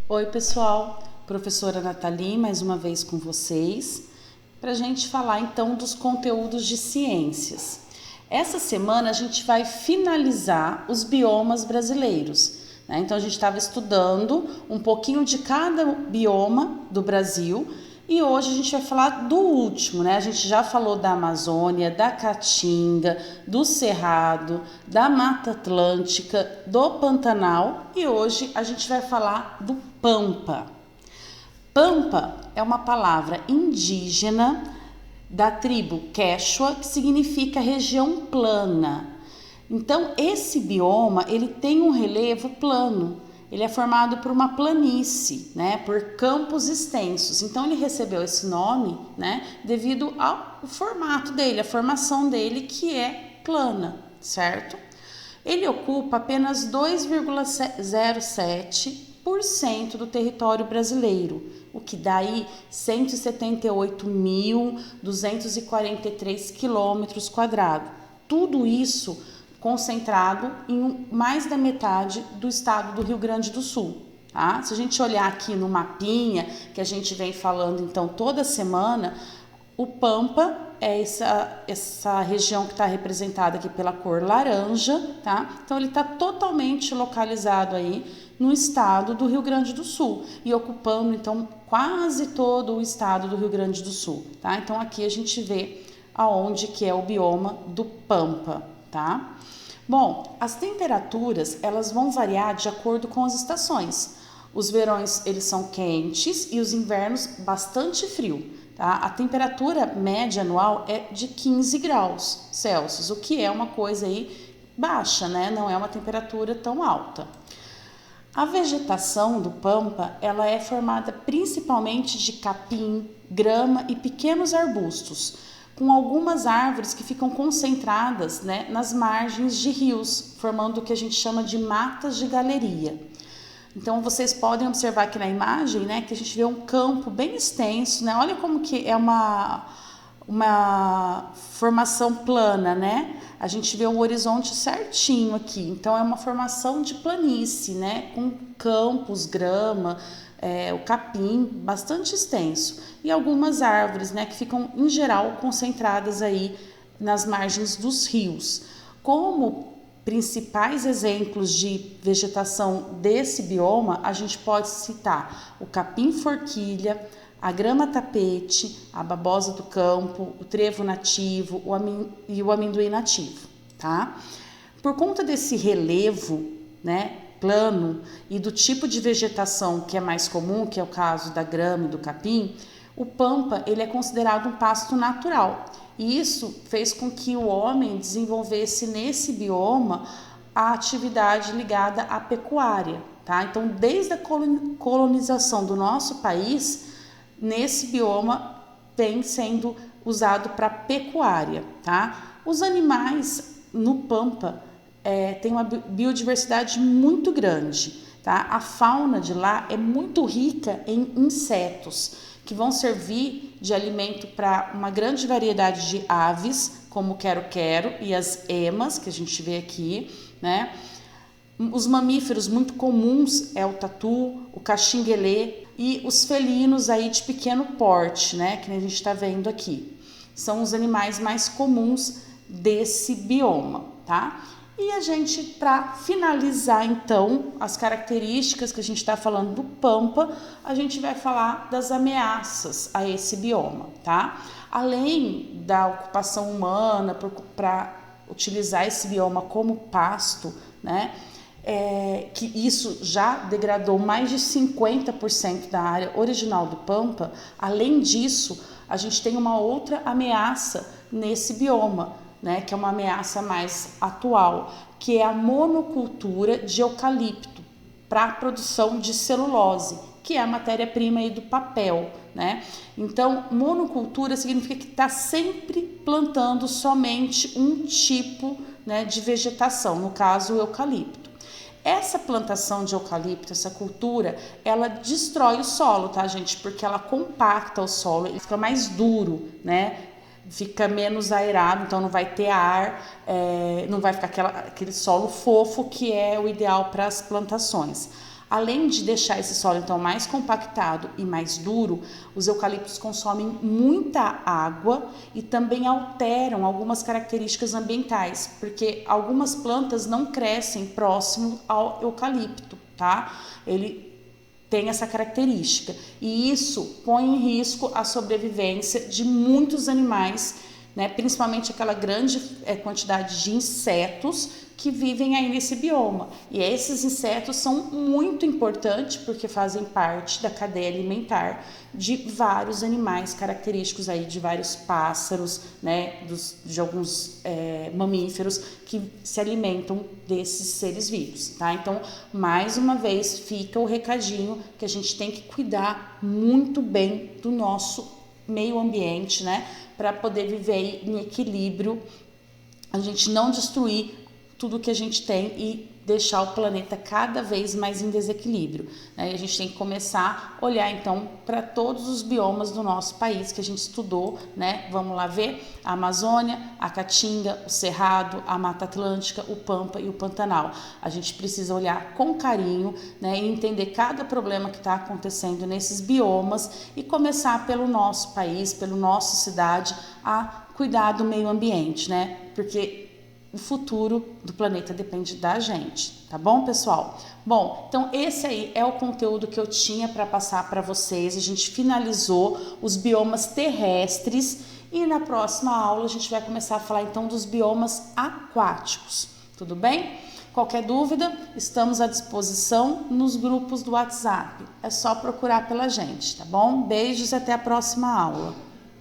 Oi, pessoal, professora Nathalie, mais uma vez com vocês, para a gente falar então dos conteúdos de ciências. Essa semana a gente vai finalizar os biomas brasileiros, né? Então a gente estava estudando um pouquinho de cada bioma do Brasil e hoje a gente vai falar do último, né? A gente já falou da Amazônia, da Caatinga, do Cerrado, da Mata Atlântica, do Pantanal e hoje a gente vai falar do Pampa. Pampa é uma palavra indígena da tribo Quechua que significa região plana. Então, esse bioma ele tem um relevo plano. Ele é formado por uma planície, né, por campos extensos. Então, ele recebeu esse nome, né, devido ao formato dele, a formação dele que é plana, certo? Ele ocupa apenas 2,07% do território brasileiro, o que dá aí 178.243 quilômetros quadrados. Tudo isso concentrado em mais da metade do estado do Rio Grande do Sul. Tá? Se a gente olhar aqui no mapinha, que a gente vem falando então toda semana, o Pampa é essa região que está representada aqui pela cor laranja, tá? Então ele está totalmente localizado aí no estado do Rio Grande do Sul e ocupando então quase todo o estado do Rio Grande do Sul, tá? Então aqui a gente vê aonde que é o bioma do Pampa, tá? Bom, as temperaturas elas vão variar de acordo com as estações. Os verões eles são quentes e os invernos bastante frio. Tá? A temperatura média anual é de 15 graus Celsius, o que é uma coisa aí baixa, né? Não é uma temperatura tão alta. A vegetação do Pampa ela é formada principalmente de capim, grama e pequenos arbustos, com algumas árvores que ficam concentradas, né, nas margens de rios, formando o que a gente chama de matas de galeria. Então, vocês podem observar aqui na imagem, né, que a gente vê um campo bem extenso, né? Olha como que é uma formação plana, né? A gente vê o horizonte certinho aqui. Então, é uma formação de planície, né? Com campos, grama, o capim bastante extenso. E algumas árvores, né, que ficam, em geral, concentradas aí nas margens dos rios. Como principais exemplos de vegetação desse bioma, a gente pode citar o capim-forquilha, a grama-tapete, a babosa do campo, o trevo nativo e o amendoim nativo, tá? Por conta desse relevo, né, plano e do tipo de vegetação que é mais comum, que é o caso da grama e do capim, o pampa ele é considerado um pasto natural. E isso fez com que o homem desenvolvesse nesse bioma a atividade ligada à pecuária, tá? Então, desde a colonização do nosso país, nesse bioma vem sendo usado para pecuária, tá? Os animais no pampa tem uma biodiversidade muito grande, tá? A fauna de lá é muito rica em insetos, que vão servir de alimento para uma grande variedade de aves, como o quero-quero e as emas, que a gente vê aqui, né? Os mamíferos muito comuns é o tatu, o caxinguelê e os felinos aí de pequeno porte, né? Que a gente está vendo aqui. São os animais mais comuns desse bioma, tá? E a gente, para finalizar então as características que a gente está falando do pampa, a gente vai falar das ameaças a esse bioma, tá? Além da ocupação humana para utilizar esse bioma como pasto, né? Que isso já degradou mais de 50% da área original do pampa. Além disso, a gente tem uma outra ameaça nesse bioma, né, que é uma ameaça mais atual, que é a monocultura de eucalipto para a produção de celulose, que é a matéria-prima aí do papel, né? Então, monocultura significa que está sempre plantando somente um tipo, né, de vegetação, no caso o eucalipto. Essa plantação de eucalipto, essa cultura, ela destrói o solo, tá, gente? Porque ela compacta o solo, ele fica mais duro, né? Fica menos aerado, então não vai ter ar, não vai ficar aquele solo fofo que é o ideal para as plantações. Além de deixar esse solo então mais compactado e mais duro, os eucaliptos consomem muita água e também alteram algumas características ambientais, porque algumas plantas não crescem próximo ao eucalipto, tá? Ele tem essa característica e isso põe em risco a sobrevivência de muitos animais, né? Principalmente aquela grande quantidade de insetos que vivem aí nesse bioma. E esses insetos são muito importantes porque fazem parte da cadeia alimentar de vários animais característicos aí, de vários pássaros, né, de alguns mamíferos que se alimentam desses seres vivos, tá? Então, mais uma vez, fica o recadinho que a gente tem que cuidar muito bem do nosso meio ambiente, né, para poder viver aí em equilíbrio, a gente não destruir tudo que a gente tem e deixar o planeta cada vez mais em desequilíbrio, né? E a gente tem que começar a olhar então para todos os biomas do nosso país que a gente estudou, né? Vamos lá ver a Amazônia, a Caatinga, o Cerrado, a Mata Atlântica, o Pampa e o Pantanal. A gente precisa olhar com carinho, né? E entender cada problema que está acontecendo nesses biomas e começar pelo nosso país, pela nossa cidade, a cuidar do meio ambiente, né? Porque o futuro do planeta depende da gente, tá bom, pessoal? Bom, então esse aí é o conteúdo que eu tinha para passar para vocês. A gente finalizou os biomas terrestres e na próxima aula a gente vai começar a falar então dos biomas aquáticos, tudo bem? Qualquer dúvida, estamos à disposição nos grupos do WhatsApp. É só procurar pela gente, tá bom? Beijos e até a próxima aula.